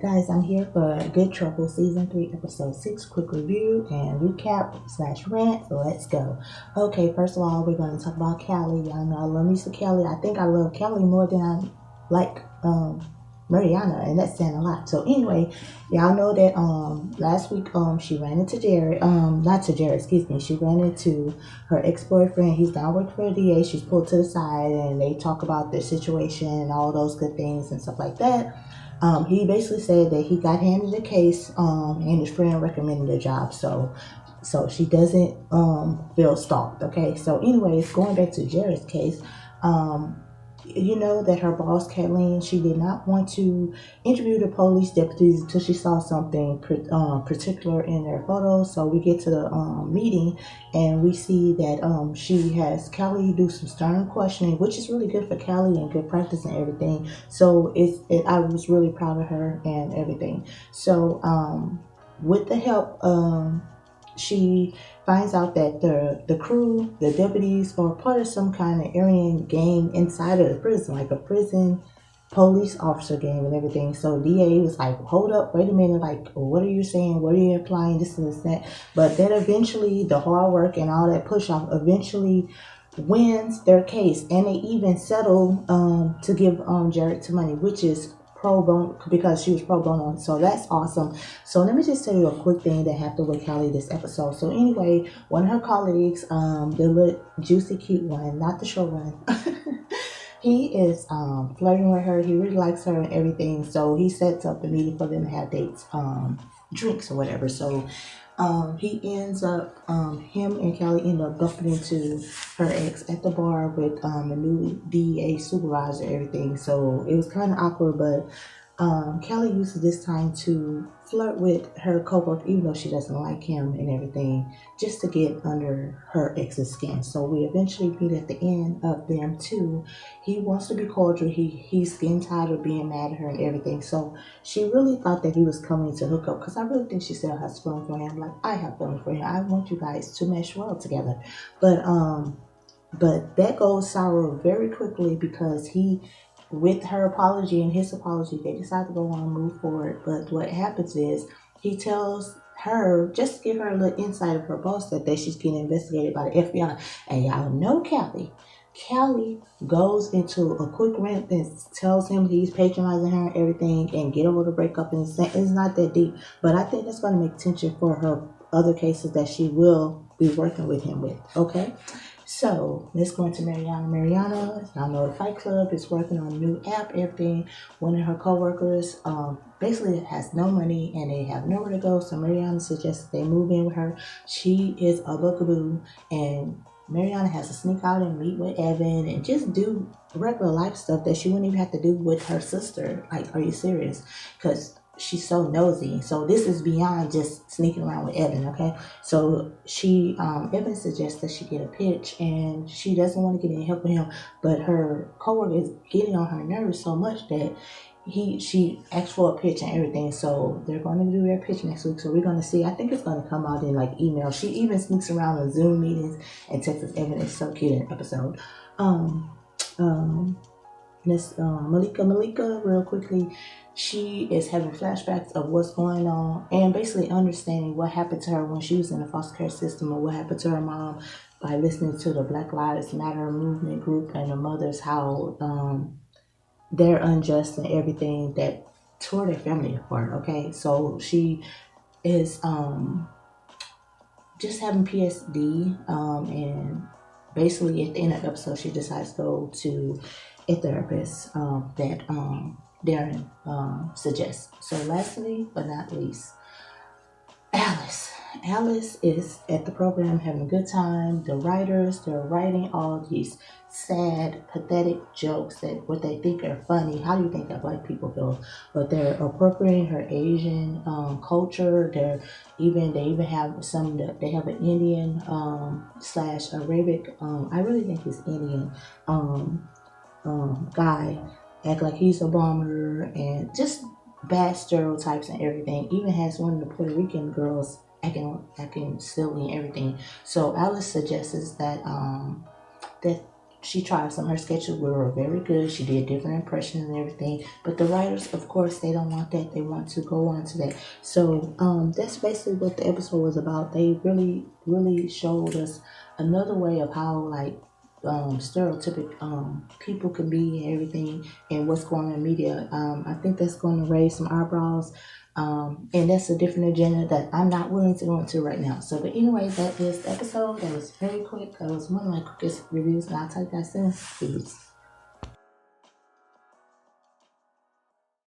Guys, I'm here for Good Trouble Season 3, Episode 6, quick review and recap/rant. So let's go. Okay, first of all, we're going to talk about Callie. Y'all know I love me some Callie. I think I love Callie more than I like Mariana, and that's saying a lot. So anyway, y'all know that last week she ran into Jared, not to Jared, excuse me. She ran into her ex-boyfriend. He's now working for the DA. She's pulled to the side and they talk about their situation and all those good things and stuff like that. He basically said that he got handed a case, and his friend recommended a job, so she doesn't feel stalked. Okay, so anyways, going back to Jared's case, um, you know that her boss, Kathleen, she did not want to interview the police deputies until she saw something particular in their photos. So we get to the meeting and we see that she has Callie do some stern questioning, which is really good for Callie and good practice and everything. So I was really proud of her and everything. So with the help, she finds out that the crew, the deputies, are part of some kind of Aryan gang inside of the prison, like a prison police officer gang and everything. So DA was like, hold up, wait a minute, like, what are you saying? What are you implying? This and this, that. But then eventually the hard work and all that push off eventually wins their case, and they even settle to give Jared some money, which is pro bono, because she was pro bono. So that's awesome. So let me just tell you a quick thing that happened with Kelly this episode. So anyway, one of her colleagues, the little juicy cute one, not the short one, he is flirting with her. He really likes her and everything. So he sets up the meeting for them to have dates, drinks or whatever. So he ends up, him and Kelly end up bumping into her ex at the bar with the new DEA supervisor and everything. So it was kind of awkward, but Kelly uses this time to flirt with her coworker, even though she doesn't like him and everything, just to get under her ex's skin. So we eventually meet at the end of them too. He wants to be cordial. He's getting tired of being mad at her and everything. So she really thought that he was coming to hook up, because I really think she still has feelings for him. Like, I have feelings for him. I want you guys to mesh well together. But that goes sour very quickly, because with her apology and his apology, they decide to go on and move forward. But what happens is he tells her, just to give her a little insight of her boss, that she's getting investigated by the FBI. And y'all know Callie goes into a quick rant and tells him he's patronizing her and everything, and get over the breakup, and it's not that deep. But I think that's going to make tension for her other cases that she will be working with him with. Okay, so let's go into Mariana. Mariana, y'all know the Fight Club is working on a new app, everything. One of her coworkers basically has no money and they have nowhere to go. So Mariana suggests they move in with her. She is a bugaboo, and Mariana has to sneak out and meet with Evan and just do regular life stuff that she wouldn't even have to do with her sister. Like, are you serious? Because she's so nosy. So this is beyond just sneaking around with Evan, okay? So Evan suggests that she get a pitch, and she doesn't want to get any help with him, but her coworker is getting on her nerves so much that she asked for a pitch and everything. So they're going to do their pitch next week. So we're going to see. I think it's going to come out in like email. She even sneaks around on Zoom meetings and texts Evan. It's so cute in the episode. Miss Malika, real quickly, she is having flashbacks of what's going on and basically understanding what happened to her when she was in the foster care system, or what happened to her mom, by listening to the Black Lives Matter movement group and her mother's, how they're unjust and everything that tore their family apart. Okay, so she is just having PSD, and basically at the end of the episode she decides to go to a therapist that Darren suggests. So lastly but not least, Alice is at the program having a good time. The writers, they're writing all these sad, pathetic jokes that what they think are funny. How do you think that black people feel? But they're appropriating her Asian culture. They even have some. They have an Indian slash Arabic. I really think he's Indian guy act like he's a bomber, and just bad stereotypes and everything. Even has one of the Puerto Rican girls acting silly and everything. So Alice suggests that she tried some of her sketches were very good. She did different impressions and everything. But the writers, of course, they don't want that. They want to go on to that. So that's basically what the episode was about. They really, really showed us another way of how like stereotypic people can be and everything and what's going on in media. I think that's going to raise some eyebrows. And that's a different agenda that I'm not willing to go into right now. So, but anyway, that is the episode. That was very quick. That was one of my quickest reviews, and I'll tell you guys soon. Peace.